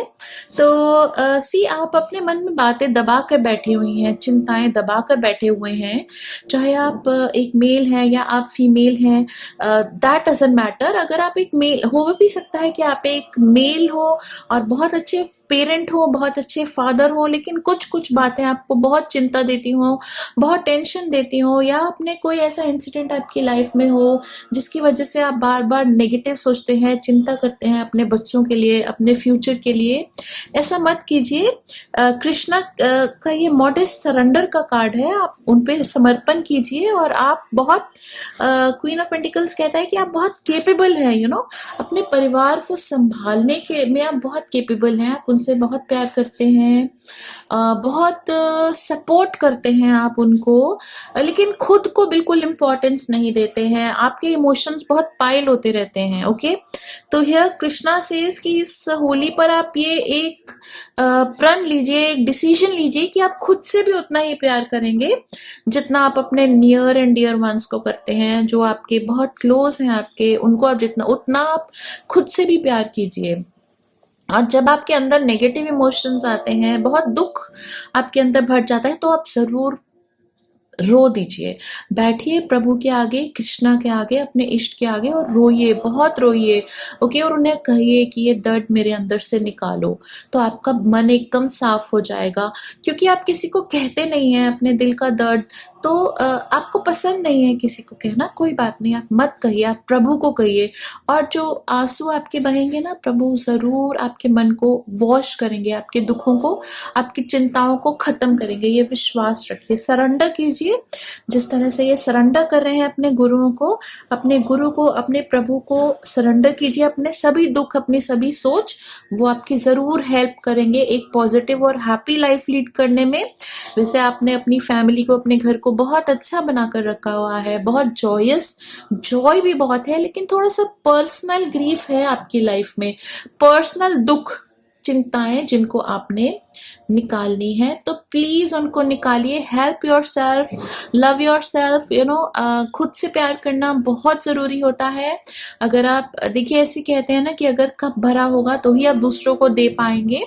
तो सी आप अपने मन में बातें दबा कर बैठी हुई हैं, चिंताएं दबा कर बैठे हुए हैं, चाहे आप एक मेल हैं या आप फीमेल हैं, दैट डजंट मैटर। अगर आप एक मेल हो भी सकता है कि आप एक मेल हो और बहुत अच्छे पेरेंट हो, बहुत अच्छे फादर हो, लेकिन कुछ कुछ बातें आपको बहुत चिंता देती हो, बहुत टेंशन देती हो, या आपने कोई ऐसा इंसिडेंट आपकी लाइफ में हो जिसकी वजह से आप बार बार नेगेटिव सोचते हैं, चिंता करते हैं अपने बच्चों के लिए, अपने फ्यूचर के लिए, ऐसा मत कीजिए। कृष्णा का ये मॉडेस्ट सरेंडर का कार्ड है, आप उन पे समर्पण कीजिए और आप बहुत क्वीन ऑफ पेंटिकल्स कहता है कि आप बहुत केपेबल हैं, अपने परिवार को संभालने के में आप बहुत केपेबल हैं, आप उनसे बहुत प्यार करते हैं, बहुत सपोर्ट करते हैं आप उनको, लेकिन खुद को बिल्कुल इम्पोर्टेंस नहीं देते हैं, आपके इमोशंस बहुत पाइल होते रहते हैं। ओके, तो हियर कृष्णा सेज कि इस होली पर आप ये एक प्रण लीजिए, एक डिसीजन लीजिए कि आप खुद से भी उतना ही प्यार करेंगे जितना आप अपने नियर एंड डियर वंस को करते हैं, जो आपके बहुत क्लोज हैं आपके, उनको आप जितना उतना आप खुद से भी प्यार कीजिए। और जब आपके अंदर नेगेटिव इमोशंस आते हैं, बहुत दुख आपके अंदर भर जाता है, तो आप जरूर रो दीजिए, बैठिए प्रभु के आगे, कृष्णा के आगे, अपने इष्ट के आगे और रोइए, बहुत रोइए। ओके, और उन्हें कहिए कि ये दर्द मेरे अंदर से निकालो, तो आपका मन एकदम साफ हो जाएगा। क्योंकि आप किसी को कहते नहीं हैं अपने दिल का दर्द, तो आपको पसंद नहीं है किसी को कहना, कोई बात नहीं, आप मत कहिए, आप प्रभु को कहिए। और जो आंसू आपके बहेंगे ना, प्रभु जरूर आपके मन को वॉश करेंगे, आपके दुखों को, आपकी चिंताओं को खत्म करेंगे, ये विश्वास रखिए। सरेंडर कीजिए, जिस तरह से ये सरेंडर कर रहे हैं अपने गुरुओं को, अपने गुरु को, अपने प्रभु को सरेंडर कीजिए, अपने सभी दुख, अपनी सभी सोच, वो आपकी जरूर हेल्प करेंगे एक पॉजिटिव और हैप्पी लाइफ लीड करने में। वैसे आपने अपनी फैमिली को, अपने घर को बहुत अच्छा बनाकर रखा हुआ है, बहुत जॉयस, जॉय भी बहुत है, लेकिन थोड़ा सा पर्सनल ग्रीफ है आपकी लाइफ में, पर्सनल दुख, चिंताएं जिनको आपने निकालनी है, तो प्लीज उनको निकालिए। Help your self, love your self, खुद से प्यार करना बहुत जरूरी होता है। अगर आप देखिए, ऐसे कहते हैं ना कि अगर कप भरा होगा तो ही आप दूसरों को दे पाएंगे,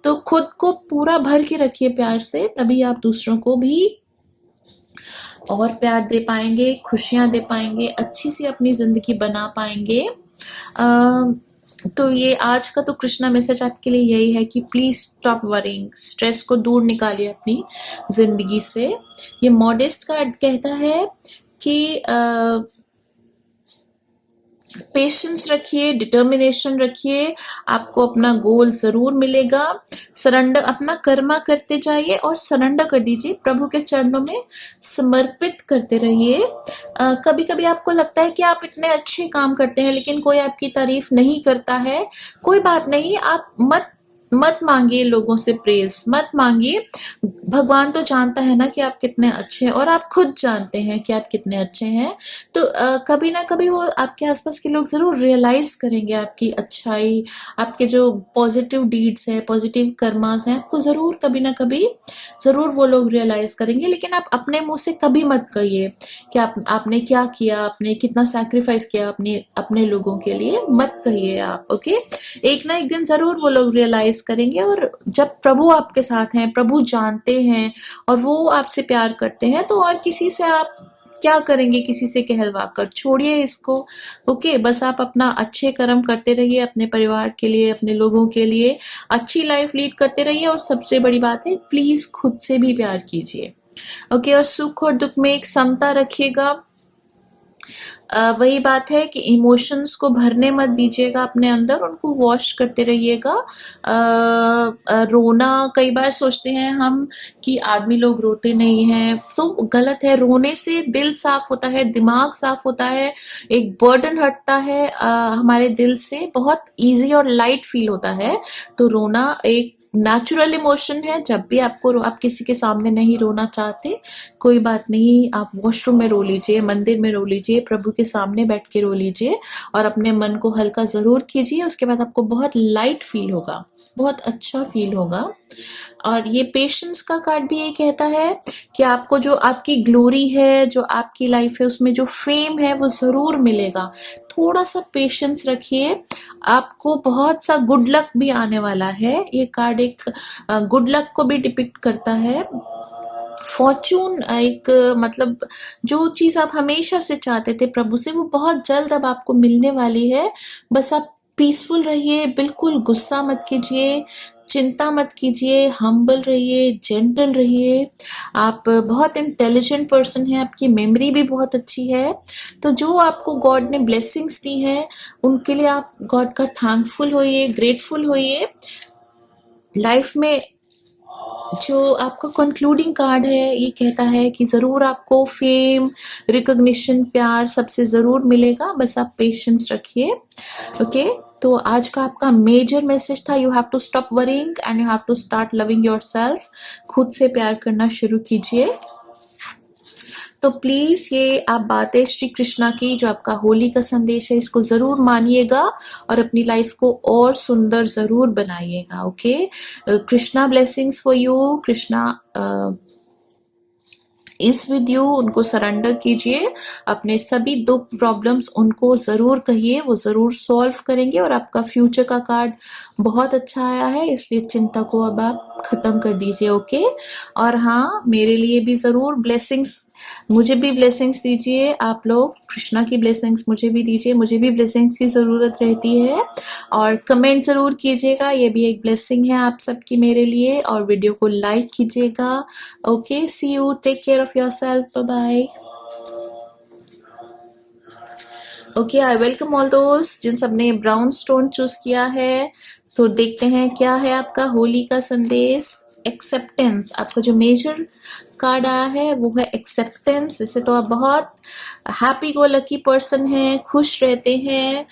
तो खुद को पूरा भर के रखिए प्यार से, तभी आप दूसरों को भी और प्यार दे पाएंगे, खुशियां दे पाएंगे, अच्छी सी अपनी जिंदगी बना पाएंगे। तो ये आज का तो कृष्णा मैसेज आपके लिए यही है कि प्लीज स्टॉप वरिंग, स्ट्रेस को दूर निकालिए अपनी जिंदगी से। ये मॉडेस्ट कार्ड कहता है कि पेशेंस रखिए, डिटर्मिनेशन रखिए, आपको अपना गोल जरूर मिलेगा। सरेंडर, अपना कर्मा करते जाइए और सरेंडर कर दीजिए, प्रभु के चरणों में समर्पित करते रहिए। कभी कभी आपको लगता है कि आप इतने अच्छे काम करते हैं लेकिन कोई आपकी तारीफ नहीं करता है, कोई बात नहीं, आप मत मत मांगिए लोगों से प्रेज, मत मांगिए। भगवान तो जानता है ना कि आप कितने अच्छे हैं, और आप खुद जानते हैं कि आप कितने अच्छे हैं। तो कभी ना कभी वो आपके आसपास के लोग जरूर रियलाइज करेंगे आपकी अच्छाई, आपके जो पॉजिटिव डीड्स हैं, पॉजिटिव कर्मास हैं, आपको जरूर कभी ना कभी जरूर वो लोग रियलाइज करेंगे। लेकिन आप अपने मुंह से कभी मत कहिए कि आपने क्या किया, आपने कितना सैक्रिफाइस किया अपने अपने लोगों के लिए, मत कहिए आप। ओके, एक ना एक दिन जरूर वो लोग रियलाइज करेंगे। और जब प्रभु आपके साथ हैं, प्रभु जानते हैं और वो आपसे प्यार करते हैं, तो और किसी से आप क्या करेंगे, किसी से कहलवा कर, छोड़िए इसको। ओके, बस आप अपना अच्छे कर्म करते रहिए, अपने परिवार के लिए, अपने लोगों के लिए अच्छी लाइफ लीड करते रहिए। और सबसे बड़ी बात है, प्लीज खुद से भी प्यार कीजिए। ओके, और सुख और दुख में एक समता रखिएगा। वही बात है कि इमोशंस को भरने मत दीजिएगा अपने अंदर, उनको वॉश करते रहिएगा। रोना, कई बार सोचते हैं हम कि आदमी लोग रोते नहीं हैं, तो गलत है। रोने से दिल साफ होता है, दिमाग साफ होता है, एक बर्डन हटता है हमारे दिल से, बहुत इजी और लाइट फील होता है। तो रोना एक नेचुरल इमोशन है। जब भी आप किसी के सामने नहीं रोना चाहते, कोई बात नहीं, आप वॉशरूम में रो लीजिए, मंदिर में रो लीजिए, प्रभु के सामने बैठ के रो लीजिए और अपने मन को हल्का जरूर कीजिए। उसके बाद आपको बहुत लाइट फील होगा, बहुत अच्छा फील होगा। और ये पेशेंस का कार्ड भी ये कहता है कि आपको जो आपकी ग्लोरी है, जो आपकी लाइफ है, उसमें जो फेम है वो जरूर मिलेगा। थोड़ा सा पेशेंस रखिए, आपको बहुत सा गुड लक भी आने वाला है। ये कार्ड एक गुड लक को भी डिपिक्ट करता है। फॉर्चून एक मतलब जो चीज आप हमेशा से चाहते थे प्रभु से, वो बहुत जल्द अब आपको मिलने वाली है। बस आप पीसफुल रहिए, बिल्कुल गुस्सा मत कीजिए, चिंता मत कीजिए, हम्बल रहिए, जेंटल रहिए। आप बहुत इंटेलिजेंट पर्सन हैं, आपकी मेमोरी भी बहुत अच्छी है। तो जो आपको गॉड ने ब्लेसिंग्स दी है, उनके लिए आप गॉड का थैंकफुल होइए, ग्रेटफुल होइए। लाइफ में जो आपका कंक्लूडिंग कार्ड है, ये कहता है कि ज़रूर आपको फेम, रिकॉग्निशन, प्यार सबसे ज़रूर मिलेगा, बस आप पेशेंस रखिए। ओके, तो आज का आपका मेजर मैसेज था, you have to stop worrying and you have to start loving yourself. खुद से प्यार करना शुरू कीजिए। तो प्लीज ये आप बातें श्री कृष्णा की, जो आपका होली का संदेश है, इसको जरूर मानिएगा और अपनी लाइफ को और सुंदर जरूर बनाइएगा। Okay, Krishna blessings for you. Krishna इस वीडियो उनको सरेंडर कीजिए, अपने सभी दुख प्रॉब्लम्स उनको जरूर कहिए, वो जरूर सॉल्व करेंगे। और आपका फ्यूचर का कार्ड बहुत अच्छा आया है, इसलिए चिंता को अब आप खत्म कर दीजिए। ओके, और हाँ, मेरे लिए भी जरूर ब्लेसिंग्स, मुझे भी ब्लेसिंग्स दीजिए आप लोग। कृष्णा की ब्लेसिंग्स मुझे भी दीजिए, मुझे भी ब्लेसिंग्स की जरूरत रहती है। और कमेंट जरूर कीजिएगा, ये भी एक ब्लेसिंग है आप सबकी मेरे लिए। और वीडियो को लाइक कीजिएगा। Okay, see you, take care of yourself, bye bye. Okay, I welcome all दोस्त जिन सबने ब्राउन स्टोन चूज किया है। तो देखते हैं क्या है आपका होली का संदेश। एक्सेप्टेंस, आपका जो मेजर कार्ड आया है वो है एक्सेप्टेंस। वैसे तो आप बहुत हैप्पी गो लकी पर्सन हैं, खुश रहते हैं।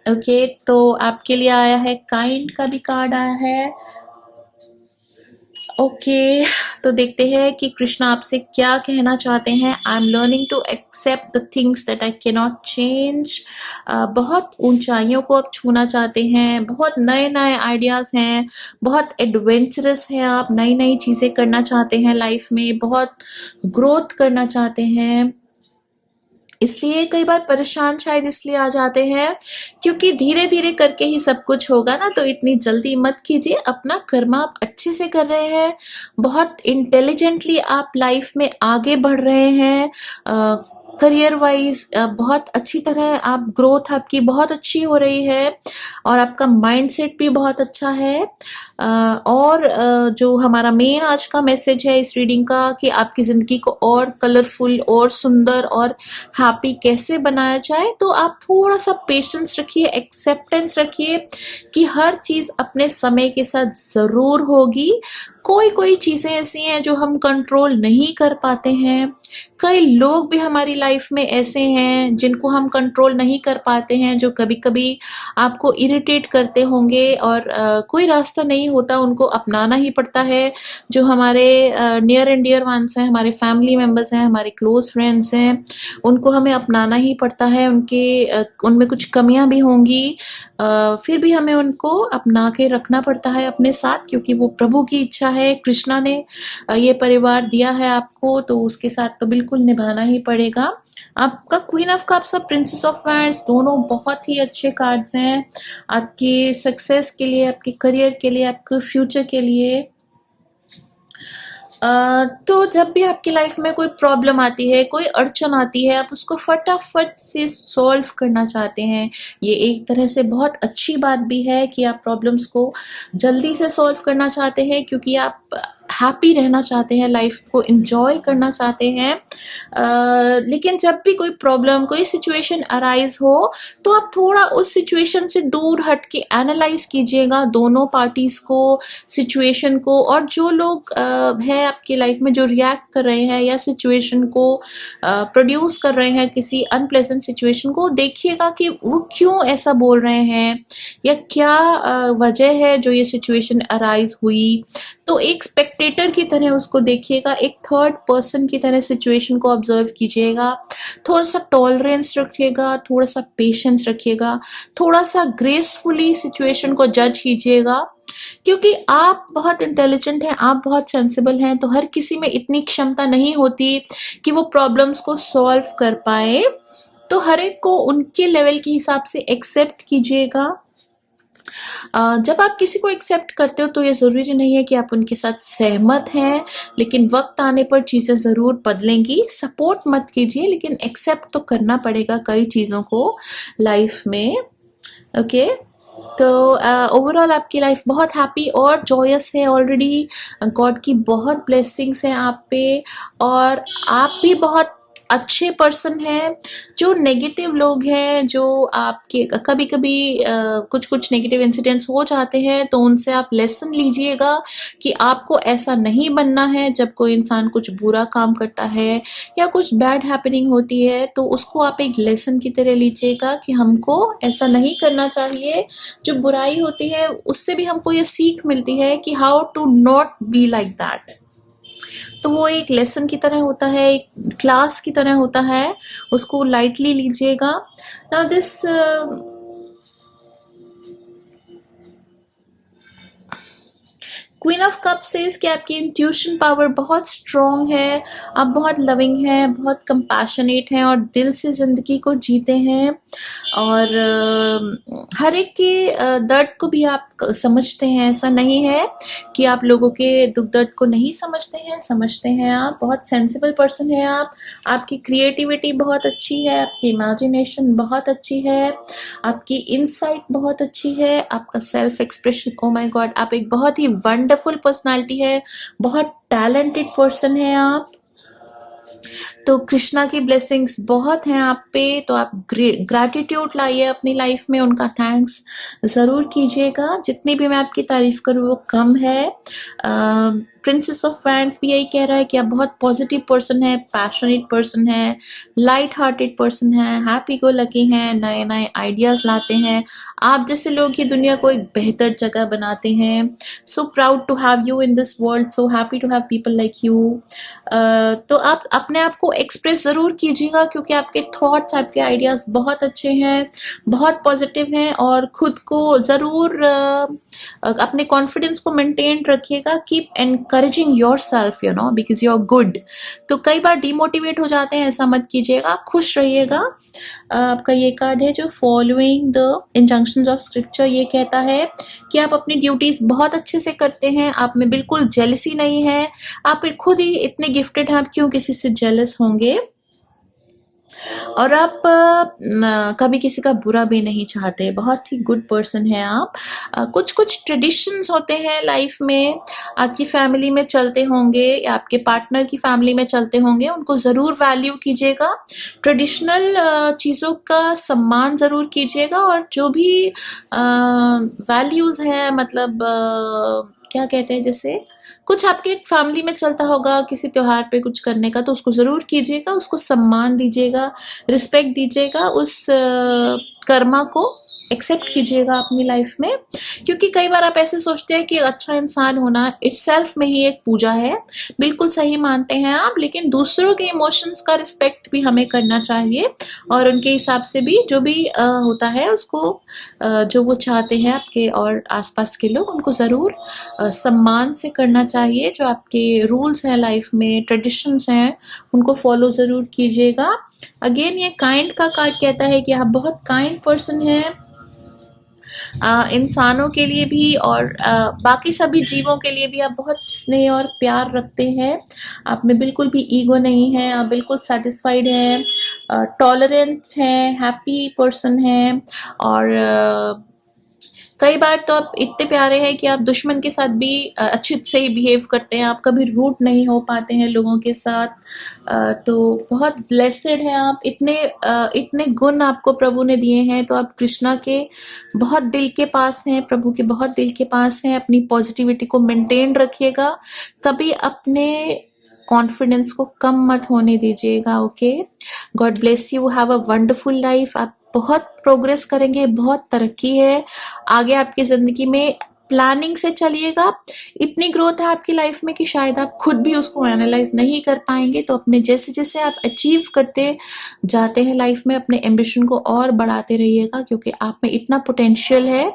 ओके, तो आपके लिए आया है काइंड का भी कार्ड आया है। ओके, तो देखते हैं कि कृष्णा आपसे क्या कहना चाहते हैं। I am learning to accept the things that I can not change. बहुत ऊंचाइयों को आप छूना चाहते हैं, बहुत नए नए आइडियाज हैं, बहुत एडवेंचरस हैं आप, नई नई चीजें करना चाहते हैं लाइफ में, बहुत ग्रोथ करना चाहते हैं। इसलिए कई बार परेशान शायद इसलिए आ जाते हैं क्योंकि धीरे धीरे करके ही सब कुछ होगा ना, तो इतनी जल्दी मत कीजिए। अपना कर्म आप अच्छे से कर रहे हैं, बहुत इंटेलिजेंटली आप लाइफ में आगे बढ़ रहे हैं। करियर वाइज बहुत अच्छी तरह आप, ग्रोथ आपकी बहुत अच्छी हो रही है और आपका माइंडसेट भी बहुत अच्छा है। और जो हमारा मेन आज का मैसेज है इस रीडिंग का, कि आपकी ज़िंदगी को और कलरफुल और सुंदर और हैप्पी कैसे बनाया जाए, तो आप थोड़ा सा पेशेंस रखिए, एक्सेप्टेंस रखिए कि हर चीज़ अपने समय के साथ ज़रूर होगी। कोई कोई चीज़ें ऐसी हैं जो हम कंट्रोल नहीं कर पाते हैं। कई लोग भी हमारी लाइफ में ऐसे हैं जिनको हम कंट्रोल नहीं कर पाते हैं, जो कभी-कभी आपको इरिटेट करते होंगे और कोई रास्ता नहीं होता, उनको अपनाना ही पड़ता है। जो हमारे नियर एंड डियर वंस हैं, हमारे फैमिली मेंबर्स हैं, हमारे क्लोज़ फ्रेंड्स हैं, उनको हमें अपनाना ही पड़ता है। उनमें कुछ कमियाँ भी होंगी, फिर भी हमें उनको अपना के रखना पड़ता है अपने साथ, क्योंकि वो प्रभु की इच्छा है। कृष्णा ने ये परिवार दिया है आपको, तो उसके साथ तो बिल्कुल निभाना ही पड़ेगा। आपका क्वीन ऑफ कप्स और प्रिंसेस ऑफ वांड्स दोनों बहुत ही अच्छे कार्ड्स हैं आपकी सक्सेस के लिए, आपके करियर के लिए, आपके फ्यूचर के लिए। तो जब भी आपकी लाइफ में कोई प्रॉब्लम आती है, कोई अड़चन आती है, आप उसको फटाफट से सॉल्व करना चाहते हैं। ये एक तरह से बहुत अच्छी बात भी है कि आप प्रॉब्लम्स को जल्दी से सॉल्व करना चाहते हैं, क्योंकि आप हैप्पी रहना चाहते हैं, लाइफ को एंजॉय करना चाहते हैं। लेकिन जब भी कोई प्रॉब्लम, कोई सिचुएशन अराइज हो, तो आप थोड़ा उस सिचुएशन से दूर हट के एनालाइज कीजिएगा दोनों पार्टीज को, सिचुएशन को, और जो लोग हैं आपकी लाइफ में जो रिएक्ट कर रहे हैं या सिचुएशन को प्रोड्यूस कर रहे हैं, किसी अनप्लेजेंट सिचुएशन को, देखिएगा कि वो क्यों ऐसा बोल रहे हैं या क्या वजह है जो ये सिचुएशन अराइज हुई। तो एक स्पेक्टेटर की तरह उसको देखिएगा, एक थर्ड पर्सन की तरह सिचुएशन को ऑब्जर्व कीजिएगा। थोड़ा सा टॉलरेंस रखिएगा, थोड़ा सा पेशेंस रखिएगा, थोड़ा सा ग्रेसफुली सिचुएशन को जज कीजिएगा, क्योंकि आप बहुत इंटेलिजेंट हैं, आप बहुत सेंसिबल हैं। तो हर किसी में इतनी क्षमता नहीं होती कि वो प्रॉब्लम्स को सॉल्व कर पाए। तो हर एक को उनके लेवल के हिसाब से एक्सेप्ट कीजिएगा। जब आप किसी को एक्सेप्ट करते हो तो ये ज़रूरी नहीं है कि आप उनके साथ सहमत हैं, लेकिन वक्त आने पर चीज़ें ज़रूर बदलेंगी। सपोर्ट मत कीजिए, लेकिन एक्सेप्ट तो करना पड़ेगा कई चीज़ों को लाइफ में। ओके, तो ओवरऑल आपकी लाइफ बहुत हैप्पी और जॉयस है ऑलरेडी। गॉड की बहुत ब्लेसिंग्स हैं आप पे, और आप भी बहुत अच्छे पर्सन हैं। जो नेगेटिव लोग हैं, जो आपके कभी कभी कुछ कुछ नेगेटिव इंसिडेंट्स हो जाते हैं, तो उनसे आप लेसन लीजिएगा कि आपको ऐसा नहीं बनना है। जब कोई इंसान कुछ बुरा काम करता है या कुछ बैड हैपनिंग होती है, तो उसको आप एक लेसन की तरह लीजिएगा कि हमको ऐसा नहीं करना चाहिए। जो बुराई होती है उससे भी हमको ये सीख मिलती है कि how to not be like that. तो वो एक लेसन की तरह होता है, एक क्लास की तरह होता है, उसको लाइटली लीजिएगा। Now this queen of cup says कि आपकी इंट्यूशन पावर बहुत स्ट्रॉन्ग है, आप बहुत लविंग हैं, बहुत कंपैशनेट हैं और दिल से ज़िंदगी को जीते हैं, और हर एक के दर्द को भी आप समझते हैं। ऐसा नहीं है कि आप लोगों के दुख दर्द को नहीं समझते हैं। आप बहुत सेंसिबल पर्सन हैं। आपकी क्रिएटिविटी बहुत अच्छी है, आपकी इमेजिनेशन बहुत अच्छी है, आपकी इनसाइट बहुत अच्छी है, आपका self expression, oh my God, आप एक बहुत ही वंडरफुल पर्सनालिटी है, बहुत टैलेंटेड पर्सन है आप। तो कृष्णा की ब्लेसिंग्स बहुत हैं आप पे, तो आप ग्रैटिट्यूड लाइए अपनी लाइफ में, उनका थैंक्स ज़रूर कीजिएगा। जितनी भी मैं आपकी तारीफ करूँ वो कम है। प्रिंसेस ऑफ वांड्स भी यही कह रहा है कि आप बहुत पॉजिटिव पर्सन है, पैशनेट पर्सन है, लाइट हार्टेड पर्सन है, हैप्पी गो लकी हैं, नए नए आइडियाज़ लाते हैं। आप जैसे लोग ही दुनिया को एक बेहतर जगह बनाते हैं। So proud to have you in this world, so happy to have people like you. तो आप अपने आप को एक्सप्रेस ज़रूर कीजिएगा, क्योंकि आपके थॉट्स, आपके आइडियाज़ बहुत अच्छे हैं, बहुत पॉजिटिव हैं, और खुद को ज़रूर अपने कॉन्फिडेंस को मेंटेन रखिएगा। Keep encouraging your self, you know, because you are good. तो कई बार डिमोटिवेट हो जाते हैं, ऐसा मत कीजिएगा, खुश रहिएगा। आपका ये कार्ड है जो following the injunctions of scripture, ये कहता है कि आप अपनी ड्यूटीज बहुत अच्छे से करते हैं, आप में बिल्कुल जेलसी नहीं है, आप खुद ही इतने गिफ्टेड हैं, आप क्यों किसी से जेलस होंगे, और आप कभी किसी का बुरा भी नहीं चाहते, बहुत ही गुड पर्सन है आप। कुछ कुछ ट्रेडिशंस होते हैं लाइफ में, आपकी फैमिली में चलते होंगे या आपके पार्टनर की फैमिली में चलते होंगे, उनको ज़रूर वैल्यू कीजिएगा। ट्रेडिशनल चीज़ों का सम्मान ज़रूर कीजिएगा, और जो भी वैल्यूज़ हैं, मतलब क्या कहते हैं, जैसे कुछ आपके एक फैमिली में चलता होगा किसी त्योहार पे कुछ करने का, तो उसको ज़रूर कीजिएगा, उसको सम्मान दीजिएगा, रिस्पेक्ट दीजिएगा, उस कर्मा को एक्सेप्ट कीजिएगा अपनी लाइफ में। क्योंकि कई बार आप ऐसे सोचते हैं कि अच्छा इंसान होना इटसेल्फ में ही एक पूजा है, बिल्कुल सही मानते हैं आप, लेकिन दूसरों के इमोशंस का रिस्पेक्ट भी हमें करना चाहिए और उनके हिसाब से भी जो भी होता है उसको जो वो चाहते हैं आपके और आसपास के लोग, उनको ज़रूर सम्मान से करना चाहिए। जो आपके रूल्स हैं लाइफ में, ट्रेडिशंस हैं, उनको फॉलो ज़रूर कीजिएगा। अगेन ये काइंड का कार्ड कहता है कि आप बहुत काइंड पर्सन हैं, इंसानों के लिए भी और बाकी सभी जीवों के लिए भी आप बहुत स्नेह और प्यार रखते हैं। आप में बिल्कुल भी ईगो नहीं है, आप बिल्कुल सेटिस्फाइड हैं, टॉलरेंट हैं, हैप्पी पर्सन हैं और कई बार तो आप इतने प्यारे हैं कि आप दुश्मन के साथ भी अच्छे से ही बिहेव करते हैं, आप कभी रूड नहीं हो पाते हैं लोगों के साथ। तो बहुत ब्लेसेड हैं आप, इतने गुण आपको प्रभु ने दिए हैं, तो आप कृष्णा के बहुत दिल के पास हैं, प्रभु के बहुत दिल के पास हैं। अपनी पॉजिटिविटी को मेंटेन रखिएगा, कभी अपने कॉन्फिडेंस को कम मत होने दीजिएगा। Okay, God bless you, have a wonderful life. आप बहुत प्रोग्रेस करेंगे, बहुत तरक्की है आगे आपकी जिंदगी में। प्लानिंग से चलिएगा, इतनी ग्रोथ है आपकी लाइफ में कि शायद आप खुद भी उसको एनालाइज नहीं कर पाएंगे। तो अपने जैसे जैसे आप अचीव करते जाते हैं लाइफ में, अपने एम्बिशन को और बढ़ाते रहिएगा, क्योंकि आप में इतना पोटेंशियल है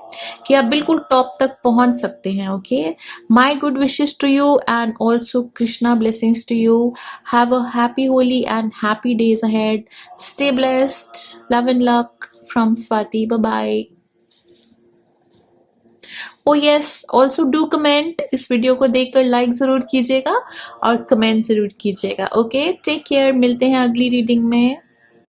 कि आप बिल्कुल टॉप तक पहुंच सकते हैं। Okay, my good wishes to you and also Krishna blessings to you. Have a happy Holi and happy days ahead. Stay blessed, love and luck from Swati. Bye bye. Oh yes, also do comment. इस video को देखकर like जरूर कीजिएगा और comment जरूर कीजिएगा। Okay, take care, मिलते हैं अगली रीडिंग में।